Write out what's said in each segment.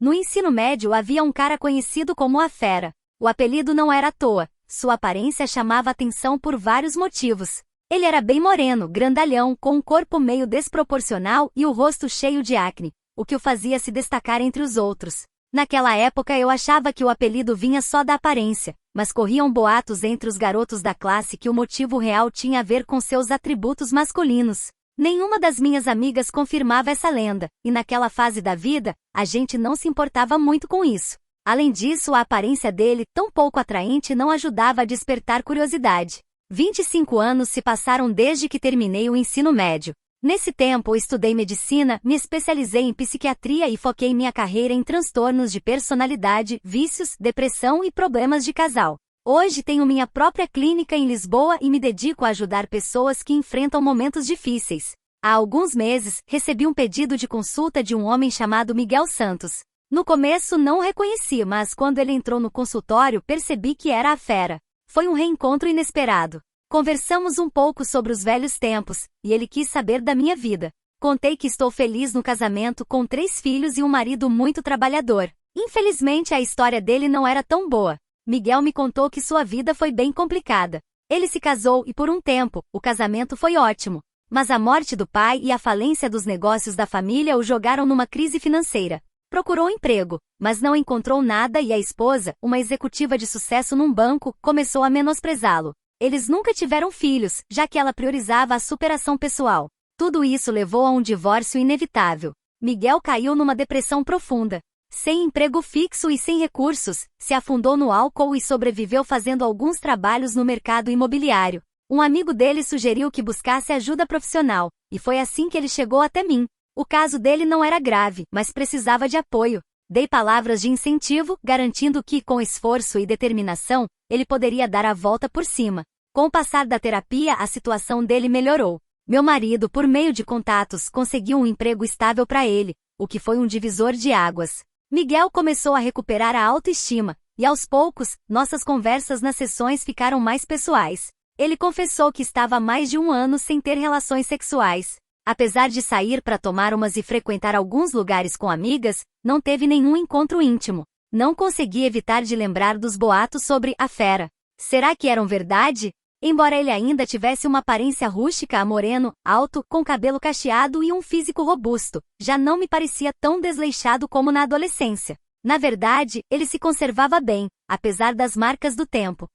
No ensino médio havia um cara conhecido como a Fera. O apelido não era à toa, sua aparência chamava atenção por vários motivos. Ele era bem moreno, grandalhão, com um corpo meio desproporcional e o rosto cheio de acne, o que o fazia se destacar entre os outros. Naquela época eu achava que o apelido vinha só da aparência, mas corriam boatos entre os garotos da classe que o motivo real tinha a ver com seus atributos masculinos. Nenhuma das minhas amigas confirmava essa lenda, e naquela fase da vida, a gente não se importava muito com isso. Além disso, a aparência dele, tão pouco atraente, não ajudava a despertar curiosidade. 25 anos se passaram desde que terminei o ensino médio. Nesse tempo, estudei medicina, me especializei em psiquiatria e foquei minha carreira em transtornos de personalidade, vícios, depressão e problemas de casal. Hoje tenho minha própria clínica em Lisboa e me dedico a ajudar pessoas que enfrentam momentos difíceis. Há alguns meses, recebi um pedido de consulta de um homem chamado Miguel Santos. No começo não o reconheci, mas quando ele entrou no consultório percebi que era a Fera. Foi um reencontro inesperado. Conversamos um pouco sobre os velhos tempos, e ele quis saber da minha vida. Contei que estou feliz no casamento com 3 filhos e um marido muito trabalhador. Infelizmente a história dele não era tão boa. Miguel me contou que sua vida foi bem complicada. Ele se casou e por um tempo, o casamento foi ótimo. Mas a morte do pai e a falência dos negócios da família o jogaram numa crise financeira. Procurou emprego, mas não encontrou nada e a esposa, uma executiva de sucesso num banco, começou a menosprezá-lo. Eles nunca tiveram filhos, já que ela priorizava a superação pessoal. Tudo isso levou a um divórcio inevitável. Miguel caiu numa depressão profunda. Sem emprego fixo e sem recursos, se afundou no álcool e sobreviveu fazendo alguns trabalhos no mercado imobiliário. Um amigo dele sugeriu que buscasse ajuda profissional, e foi assim que ele chegou até mim. O caso dele não era grave, mas precisava de apoio. Dei palavras de incentivo, garantindo que, com esforço e determinação, ele poderia dar a volta por cima. Com o passar da terapia, a situação dele melhorou. Meu marido, por meio de contatos, conseguiu um emprego estável para ele, o que foi um divisor de águas. Miguel começou a recuperar a autoestima, e aos poucos, nossas conversas nas sessões ficaram mais pessoais. Ele confessou que estava há mais de 1 ano sem ter relações sexuais. Apesar de sair para tomar umas e frequentar alguns lugares com amigas, não teve nenhum encontro íntimo. Não consegui evitar de lembrar dos boatos sobre a Fera. Será que eram verdade? Embora ele ainda tivesse uma aparência rústica, moreno, alto, com cabelo cacheado e um físico robusto, já não me parecia tão desleixado como na adolescência. Na verdade, ele se conservava bem, apesar das marcas do tempo.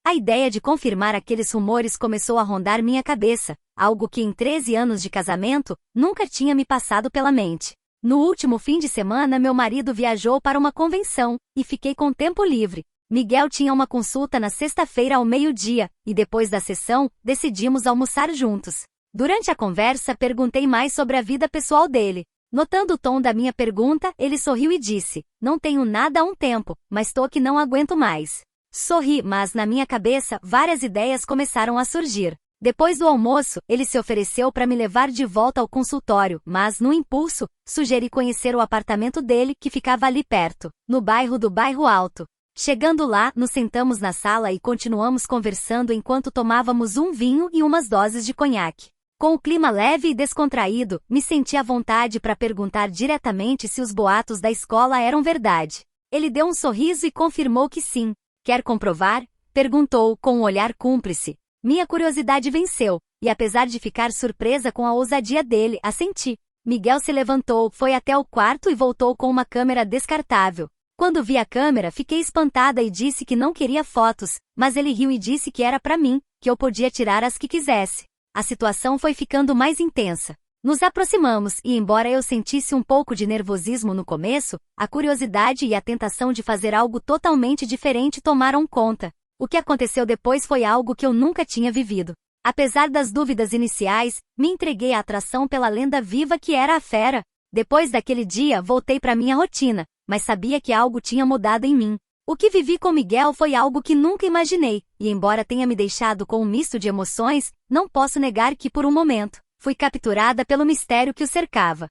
A ideia de confirmar aqueles rumores começou a rondar minha cabeça, algo que em 13 anos de casamento, nunca tinha me passado pela mente. No último fim de semana meu marido viajou para uma convenção, e fiquei com tempo livre. Miguel tinha uma consulta na sexta-feira ao meio-dia, e depois da sessão, decidimos almoçar juntos. Durante a conversa perguntei mais sobre a vida pessoal dele. Notando o tom da minha pergunta, ele sorriu e disse: "Não tenho nada há um tempo, mas tô que não aguento mais." Sorri, mas na minha cabeça, várias ideias começaram a surgir. Depois do almoço, ele se ofereceu para me levar de volta ao consultório, mas, no impulso, sugeri conhecer o apartamento dele, que ficava ali perto, no bairro do Bairro Alto. Chegando lá, nos sentamos na sala e continuamos conversando enquanto tomávamos um vinho e umas doses de conhaque. Com o clima leve e descontraído, me senti à vontade para perguntar diretamente se os boatos da escola eram verdade. Ele deu um sorriso e confirmou que sim. "Quer comprovar?" perguntou, com um olhar cúmplice. Minha curiosidade venceu, e apesar de ficar surpresa com a ousadia dele, assenti. Miguel se levantou, foi até o quarto e voltou com uma câmera descartável. Quando vi a câmera, fiquei espantada e disse que não queria fotos, mas ele riu e disse que era para mim, que eu podia tirar as que quisesse. A situação foi ficando mais intensa. Nos aproximamos e, embora eu sentisse um pouco de nervosismo no começo, a curiosidade e a tentação de fazer algo totalmente diferente tomaram conta. O que aconteceu depois foi algo que eu nunca tinha vivido. Apesar das dúvidas iniciais, me entreguei à atração pela lenda viva que era a Fera. Depois daquele dia, voltei para minha rotina, mas sabia que algo tinha mudado em mim. O que vivi com Miguel foi algo que nunca imaginei, e embora tenha me deixado com um misto de emoções, não posso negar que por um momento, fui capturada pelo mistério que o cercava.